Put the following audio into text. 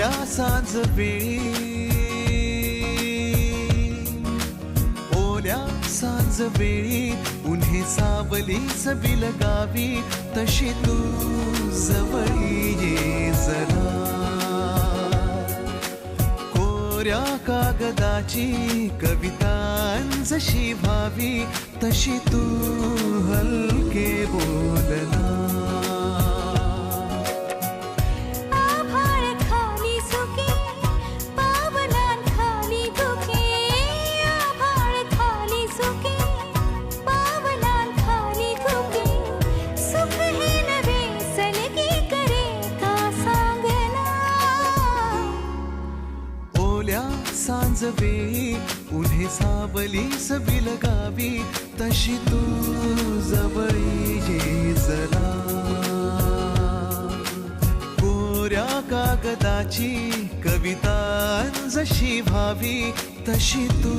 कोऱ्या सांज वेळी, ओल्या सांज वेळी उन्हे सावलीच बिलगावी, तशी तू जवळी ये जरा. कोऱ्या कागदाची कविता जशी व्हावी, तशी तू हलके बोलना. सांज वेळी उन्हे सावलीस बिलगावी, तशी तू जवळी ये जरा. कोऱ्या कागदाची कविता जशी व्हावी, तशी तू